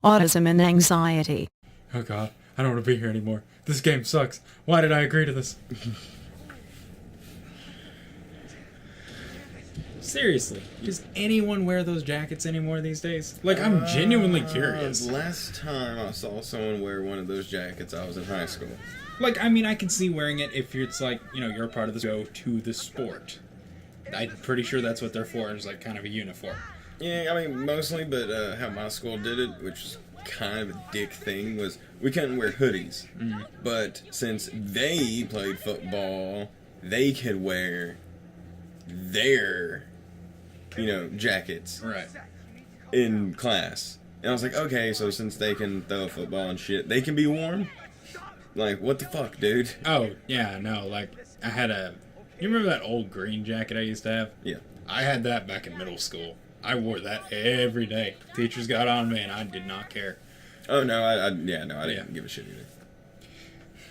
autism and anxiety. Oh god, I don't want to be here anymore. This game sucks. Why did I agree to this? Seriously, does anyone wear those jackets anymore these days? Like, I'm genuinely curious. Last time I saw someone wear one of those jackets, I was in high school. Like, I mean, I can see wearing it if it's like, you know, you're part of the go to the sport. I'm pretty sure that's what they're for, is like kind of a uniform. Yeah, I mean, mostly, but how my school did it, which is kind of a dick thing, was we couldn't wear hoodies. But since they played football, they could wear their, you know, jackets. Right. In class. And I was like, okay, so since they can throw a football and shit, they can be warm? Like, what the fuck, dude? Oh, yeah, no, like, I had a... You remember that old green jacket I used to have? Yeah. I had that back in middle school. I wore that every day. Teachers got on me, and I did not care. Oh, no, I didn't give a shit either.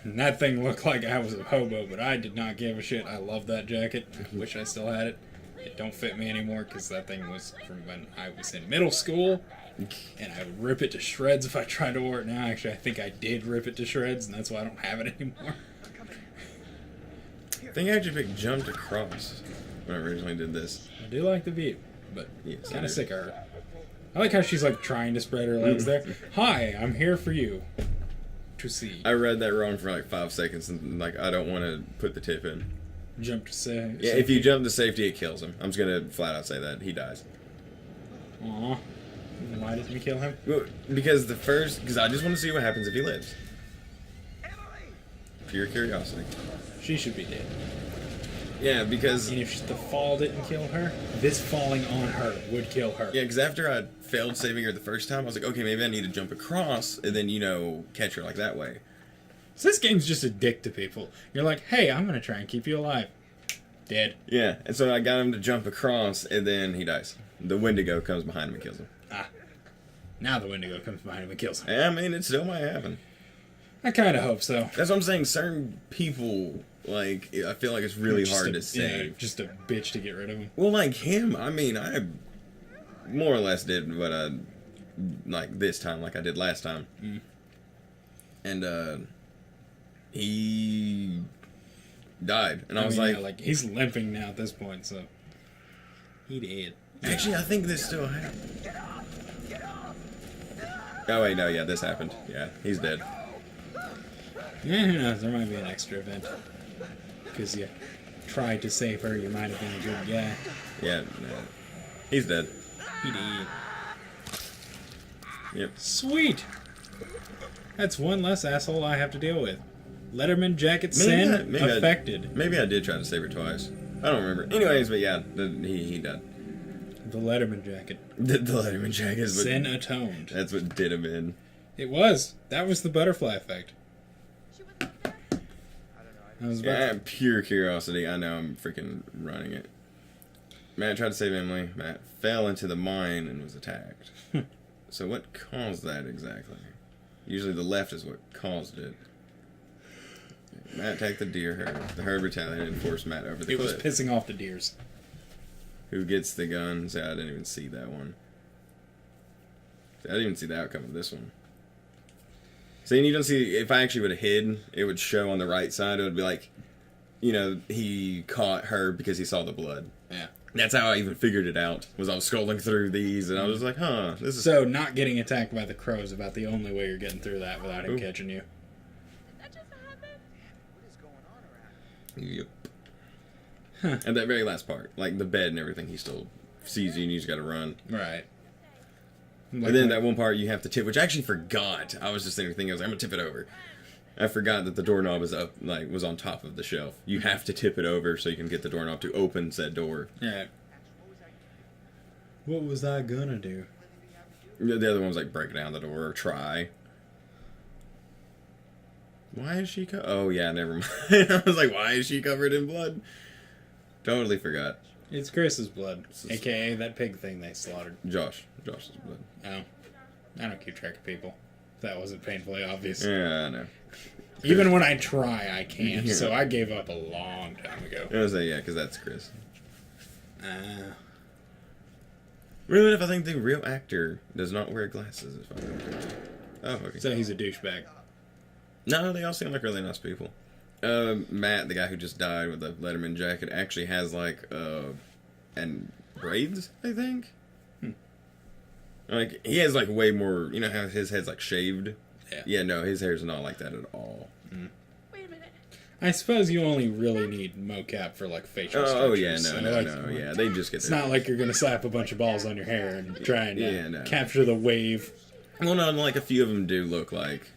And that thing looked like I was a hobo, but I did not give a shit. I loved that jacket. I wish I still had it. It don't fit me anymore, because that thing was from when I was in middle school. And I would rip it to shreds if I tried to wear it now. Actually, I think I did rip it to shreds, and that's why I don't have it anymore. I think I actually picked jumped across when I originally did this. I do like the view, but Yes, kind of sick of her. I like how she's like trying to spread her legs there. Hi, I'm here for you to see. I read that wrong for like 5 seconds, and like I don't want to put the tip in. Jump to say. Yeah, if you jump to safety, it kills him. I'm just gonna flat out say that he dies. Aw. Why didn't you kill him? Well, because I just want to see what happens if he lives. Pure curiosity. She should be dead. Yeah, because And if the fall didn't kill her, this falling on her would kill her. yeah, because after I failed saving her the first time, I was like, okay, maybe I need to jump across and then, you know, catch her like that way. So this game's just a dick to people. You're like, hey, I'm gonna try and keep you alive. Dead. Yeah, and so I got him to jump across, and then he dies. The Wendigo comes behind him and kills him. Ah. Now the Wendigo comes behind him and kills him. I mean, it still might happen. I kind of hope so. That's what I'm saying. Certain people, like, I feel like it's really Just hard a- to save. Yeah, just a bitch to get rid of him. Well, like him, I mean, I more or less did what I, like, this time, like I did last time. And, he died. And I was mean, like, yeah, like, he's limping now at this point, so he did. actually, I think this still happened. Oh, wait, no, yeah, this happened. Yeah, he's dead. Yeah, who knows? There might be an extra event. Because you tried to save her, you might have been a good guy. Yeah, no, he's dead. He did. Yep. Sweet! That's one less asshole I have to deal with. Letterman jacket Maybe sin affected. Maybe I did try to save her twice. I don't remember. Anyways, but yeah, he died. The Letterman jacket. The Letterman jacket is what, Sin atoned. that's what did him in. It was. That was the butterfly effect. I was about Yeah, pure curiosity. I know I'm freaking running it. Matt tried to save Emily. Matt fell into the mine and was attacked. So what caused that exactly? Usually the left is what caused it. Matt attacked the deer herd. The herd battalion and forced Matt over the It was cliff. pissing off the deers. Who gets the guns? Yeah, I didn't even see that one. I didn't even see the outcome of this one. See, and you don't see, if I actually would have hid, it would show on the right side. It would be like, you know, he caught her because he saw the blood. Yeah. That's how I even figured it out, was I was scrolling through these, and I was like, huh, this is... So, not getting attacked by the crow is about the only way you're getting through that without him catching you. That just happened? What is going on around here? Yep. At that very last part, like the bed and everything, he still sees you and you just gotta run. Right. And then that one part you have to tip, which I actually forgot. I was just thinking, I was like, I'm gonna tip it over. I forgot that the doorknob is up, like, was on top of the shelf. You have to tip it over so you can get the doorknob to open said door. Yeah. What was I gonna do? The other one was like break down the door or try. Why is she oh yeah, never mind. I was like, why is she covered in blood? Totally forgot. It's Chris's blood, aka that pig thing they slaughtered. Josh's blood. Oh. I don't keep track of people. That wasn't painfully obvious. Yeah, I know. Even when I try, I can't, Yeah. so I gave up a long time ago. I was like, yeah, because that's Chris. Uh, Really, if I think the real actor does not wear glasses, if I remember. Oh, okay. So he's a douchebag. No, they all seem like really nice people. Matt, the guy who just died with the Letterman jacket, actually has like and braids, I think. Like he has like way more. You know how his head's like shaved. Yeah. Yeah, no, his hair's not like that at all. Wait a minute. I suppose you only really need mocap for like facial Oh structures. yeah, so, no, like, no, yeah. They just get. It's not like you're gonna slap a bunch of balls on your hair and try and no. capture the wave. Well, no, like a few of them do look like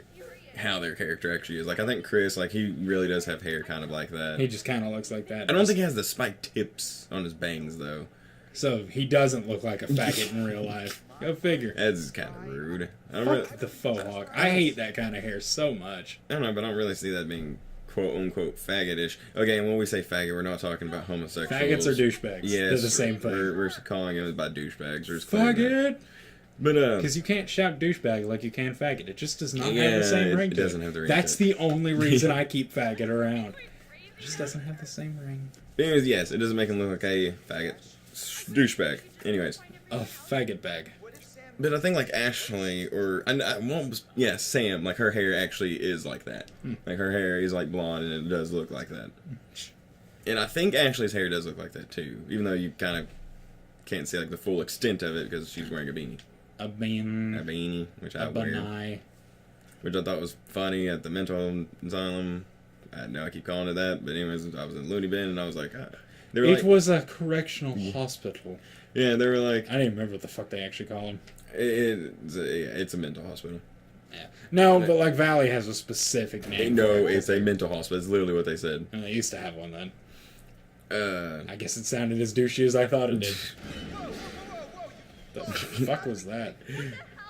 how their character actually is. Like I think Chris, like he really does have hair kind of like that. He just kind of looks like that. I don't think he has the spiked tips on his bangs though. So he doesn't look like a faggot in real life. Go figure. That's kind of rude. Fuck the faux hawk. I hate that kind of hair so much. I don't know, but I don't really see that being quote unquote faggotish. Okay, and when we say faggot, we're not talking about homosexuals. Faggots are douchebags. Yes, They're the same thing. We're calling it by douchebags. We're just calling it. Faggot! But Because you can't shout douchebag like you can faggot. It just does not have Yeah, the same ring it to doesn't have the ring That's to it. the only reason I keep faggot around. It just doesn't have the same ring. anyways, yes, it doesn't make him look like a faggot, douchebag. Anyways, A faggot bag. but I think like Ashley or Sam, like her hair actually is like that. Like her hair is like blonde and it does look like that. And I think Ashley's hair does look like that too, even though you kind of can't see like the full extent of it because she's wearing a beanie. A bean. A beanie, which I A wear, banai. which I thought was funny at the mental asylum. I know I keep calling it that, but anyways, I was in Looney Bin and I was like, they were It like, was a correctional hospital. yeah, they were like, I didn't remember what the fuck they actually call them. it's a mental hospital. Yeah. No, but like Valley has a specific name. No, for it. it's a mental hospital. It's literally what they said. And they used to have one then. Uh, I guess it sounded as douchey as I thought it did. The fuck was that?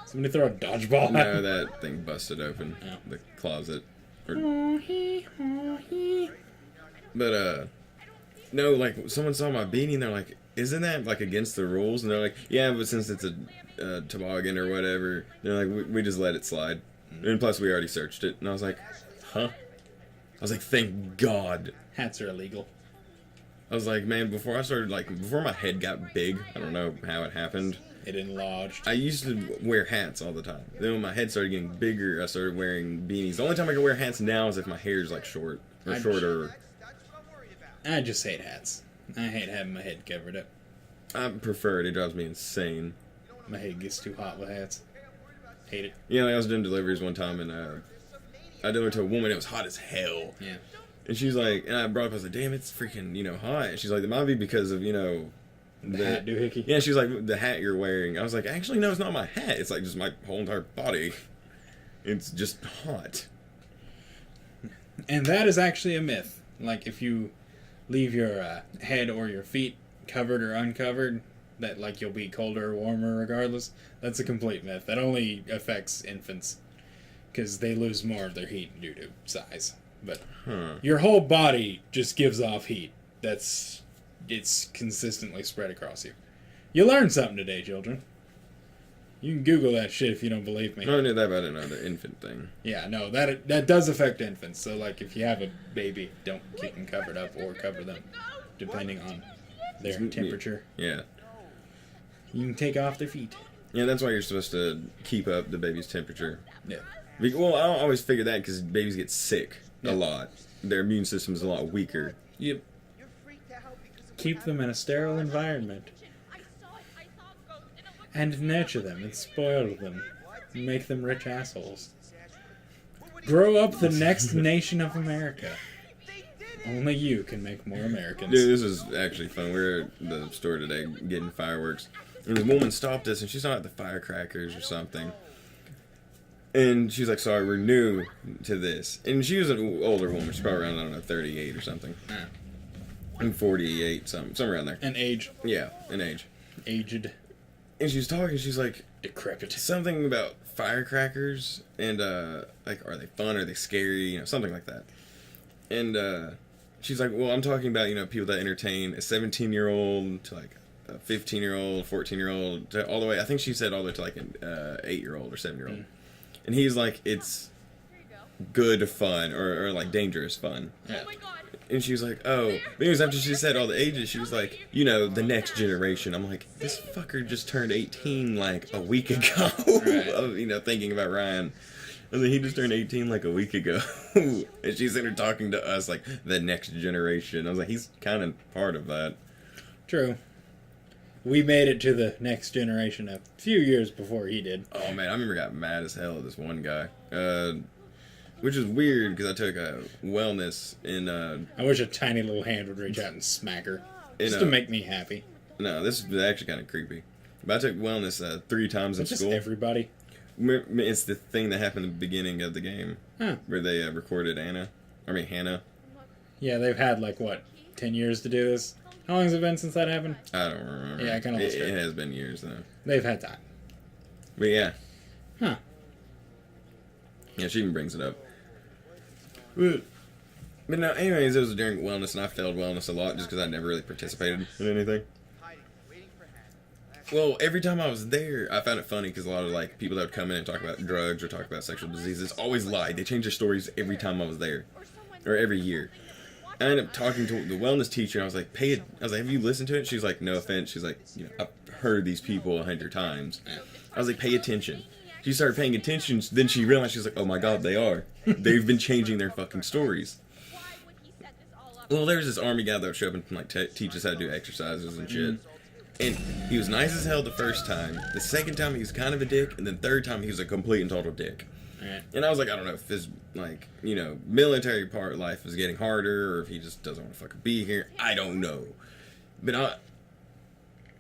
Somebody throw a dodgeball at no, me? that thing busted open. Oh. The closet. But, no, like, someone saw my beanie and they're like, isn't that, like, against the rules? And they're like, yeah, but since it's a toboggan or whatever, they're like, we just let it slide. And plus, we already searched it. And I was like, huh? I was like, thank God. Hats are illegal. I was like, man, before my head got big, I don't know how it happened. It enlarged. I used to wear hats all the time. Then when my head started getting bigger, I started wearing beanies. The only time I can wear hats now is if my hair's like short or shorter. I just hate hats. I hate having my head covered up. I prefer it. It drives me insane. My head gets too hot with hats. Hate it. Yeah, like I was doing deliveries one time and I delivered to a woman. It was hot as hell. Yeah. And she's like, and I brought up, I was like, damn, it's freaking, hot. And she's like, it might be because of, The hat doohickey. Yeah, she's like, the hat you're wearing. I was like, actually, no, it's not my hat. It's like just my whole entire body. It's just hot. And that is actually a myth. Like, if you leave your head or your feet covered or uncovered, that, like, you'll be colder or warmer regardless. That's a complete myth. That only affects infants. Because they lose more of their heat due to size. But your whole body just gives off heat. It's consistently spread across you. You learned something today, children. You can Google that shit if you don't believe me. No, I knew that, but I didn't know the infant thing. Yeah, no, that does affect infants. So, like, if you have a baby, don't keep them covered up or cover them, depending on their temperature. Yeah. You can take off their feet. Yeah, that's why you're supposed to keep up the baby's temperature. Yeah. Well, I don't always figure that because babies get sick Yeah. a lot. Their immune system is a lot weaker. Yep. Keep them in a sterile environment. And nurture them and spoil them. And make them rich assholes. Grow up the next nation of America. Only you can make more Americans. Dude, this is actually fun. We were at the store today getting fireworks. And the woman stopped us and she's not at the firecrackers or something. And she's like, sorry, we're new to this. And she was an older woman. She's probably around, I don't know, 38 or something. Yeah. I'm 48, somewhere around there. And age. Yeah, in age. Aged. And she was talking, she's like, Decrepit. something about firecrackers and, like, are they fun, are they scary, something like that. And, she's like, well, I'm talking about, people that entertain a 17-year-old to, like, a 15-year-old, 14-year-old, all the way, I think she said all the way to, like, an 8-year-old or 7-year-old. Mm. And he's like, it's good fun, or like, dangerous fun. Yeah. and she was like, oh. But anyways, after she said all the ages, she was like, you know, the next generation. I'm like, this fucker just turned 18 like a week ago. Right. Of, you know, thinking about Ryan. And then he just turned 18 like a week ago. And she's in there talking to us like the next generation. I was like, he's kind of part of that. True. We made it to the next generation a few years before he did. Oh man, I remember I got mad as hell at this one guy. Which is weird because I took wellness in. I wish a tiny little hand would reach out and smack her. Just to make me happy. No, this is actually kind of creepy. But I took wellness 3 times in Just school. everybody. It's the thing that happened at the beginning of the game. Huh. Where they recorded Hannah. Yeah, they've had, like, what, 10 years to do this? How long has it been since that happened? I don't remember. Yeah, I kind of lost It has been years, though. They've had time. But yeah. Huh. Yeah, she even brings it up. But no, anyways, it was during wellness, and I failed wellness a lot just because I never really participated in anything. Well, every time I was there, I found it funny because a lot of like people that would come in and talk about drugs or talk about sexual diseases always lied. They changed their stories every time I was there, or every year. I ended up talking to the wellness teacher. And I was like, have you listened to it? She's like, no offense. She's like, you know, I've heard these people 100 times. I was like, pay attention. She started paying attention. Then she realized, she's like, oh my god, they are. They've been changing their fucking stories. Well, there's this army guy that would show up and like teach us how to do exercises and shit. And he was nice as hell the first time. The second time he was kind of a dick, and then third time he was a complete and total dick. Right. And I was like, I don't know if his like, you know, military part of life is getting harder, or if he just doesn't want to fucking be here. I don't know. But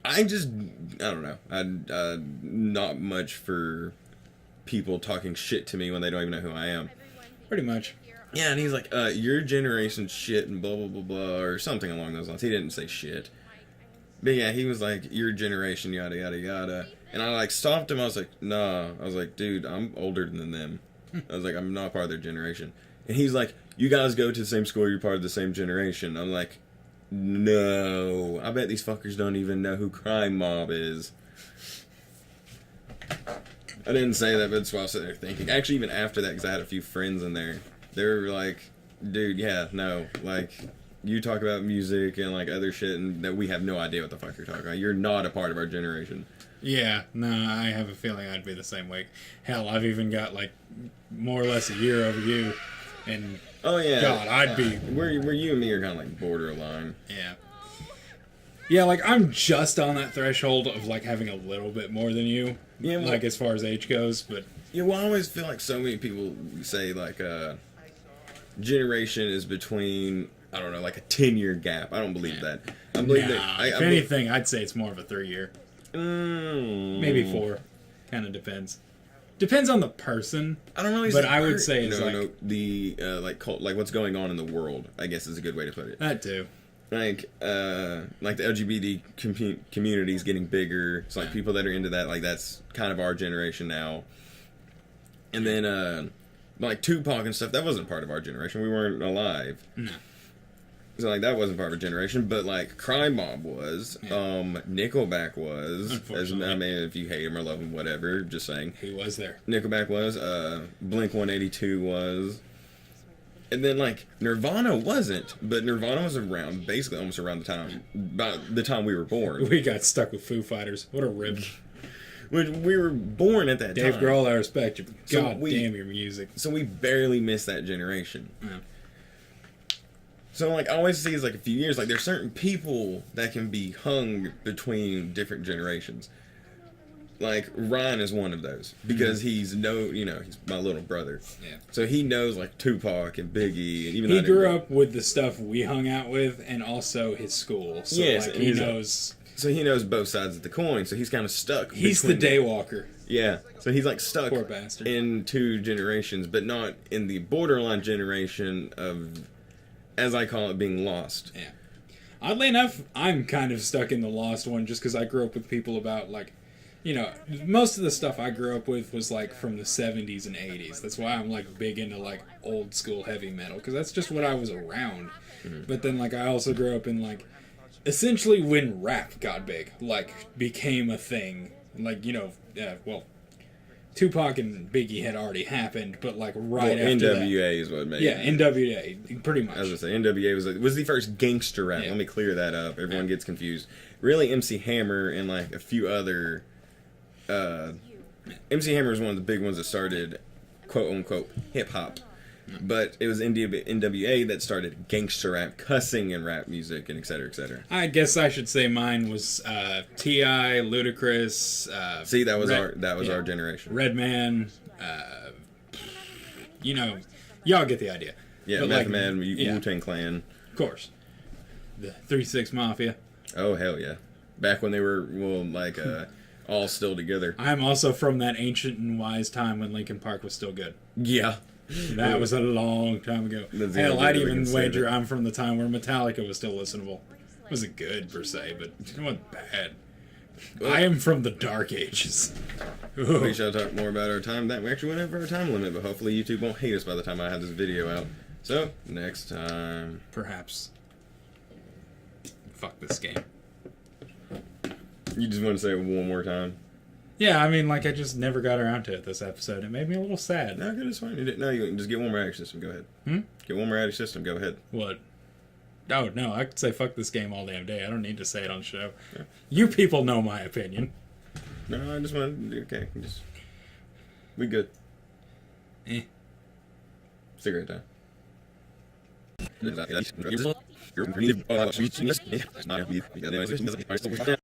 I don't know. I'm not much for people talking shit to me when they don't even know who I am. Pretty much. Yeah, and he's like, your generation shit and blah, blah, blah, blah, or something along those lines. He didn't say shit. But yeah, he was like, your generation, yada, yada, yada. And I like stopped him. I was like, nah. I was like, dude, I'm older than them. I was like, I'm not part of their generation. And he's like, you guys go to the same school, you're part of the same generation. I'm like, no. I bet these fuckers don't even know who Crime Mob is. I didn't say that, but that's what I was sitting there thinking. Actually, even after that, because I had a few friends in there, they were like, dude, yeah, no, like, you talk about music and, like, other shit, and that we have no idea what the fuck you're talking about. You're not a part of our generation. Yeah, no, I have a feeling I'd be the same way. Hell, I've even got, like, more or less a year over you, and, oh, yeah. God, I'd be... Where you and me are kind of, like, borderline. Yeah. Yeah, like, I'm just on that threshold of, like, having a little bit more than you. Yeah, well, like, as far as age goes, but... Yeah, well, I always feel like so many people say, like, generation is between, I don't know, like a 10-year gap. I don't believe that. I believe if anything, I'd say it's more of a 3-year. Maybe 4. Kind of depends. Depends on the person. I don't really. But I would say it's the like what's going on in the world, I guess, is a good way to put it. That too. Like the LGBT community is getting bigger. It's like people that are into that, like that's kind of our generation now. And then like Tupac and stuff, that wasn't part of our generation. We weren't alive. No. So like that wasn't part of our generation, but like Crime Mob was, Yeah. Nickelback was. Unfortunately. I mean, if you hate him or love him, whatever. Just saying. He was there. Nickelback was. Blink 182 was. And then like Nirvana wasn't, but Nirvana was around basically almost around about the time we were born. We got stuck with Foo Fighters. What a rip. We were born at that Dave time. Grohl, I respect you. So God damn your music. So we barely missed that generation. Yeah. So, like, I always see it's like a few years. Like, there's certain people that can be hung between different generations. Like, Ryan is one of those. Because he's he's my little brother. Yeah. So he knows, like, Tupac and Biggie. And even He grew up with the stuff we hung out with and also his school. So, yes, like, he knows... So he knows both sides of the coin. So he's kind of stuck. He's the daywalker. Yeah. So he's, like, stuck Poor bastard. in 2 generations, but not in the borderline generation of... as I call it, being lost. Yeah. Oddly enough, I'm kind of stuck in the lost one just because I grew up with people about, like, most of the stuff I grew up with was, like, from the 70s and 80s. That's why I'm, like, big into, like, old school heavy metal because that's just what I was around. Mm-hmm. But then, like, I also grew up in, like, essentially when rap got big, like, became a thing. Like, Tupac and Biggie had already happened, but like right Well, after NWA is what made that. Yeah, it. NWA, pretty much. I was gonna say NWA was the first gangster rap. Yeah. Let me clear that up. Everyone gets confused. Really, MC Hammer and like a few other. MC Hammer was one of the big ones that started, quote unquote, hip hop. But it was NWA that started gangster rap, cussing and rap music, and et cetera, et cetera. I guess I should say mine was T.I., Ludacris. See, that was our generation. Redman. You know, y'all get the idea. Yeah, But, Method like, Man, yeah. Wu-Tang Clan. Of course. The 3-6 Mafia. Oh hell yeah! Back when they were all still together. I'm also from that ancient and wise time when Linkin Park was still good. Yeah. That was a long time ago. That's the Hell, only I'd way we even can say wager that. I'm from the time where Metallica was still listenable. It wasn't good, per se, but it wasn't bad. I am from the dark ages. Ooh. We shall talk more about our time. That we actually went over our time limit, but hopefully YouTube won't hate us by the time I have this video out. So, next time. Perhaps. Fuck this game. You just want to say it one more time? Yeah, I mean, like, I just never got around to it this episode. It made me a little sad. No, good, it's fine. You can just get one more added system. Go ahead. Get one more added system. Go ahead. What? Oh, no, I could say fuck this game all damn day. I don't need to say it on the show. Yeah. You people know my opinion. No, I just want to... Okay, we good. Cigarette time.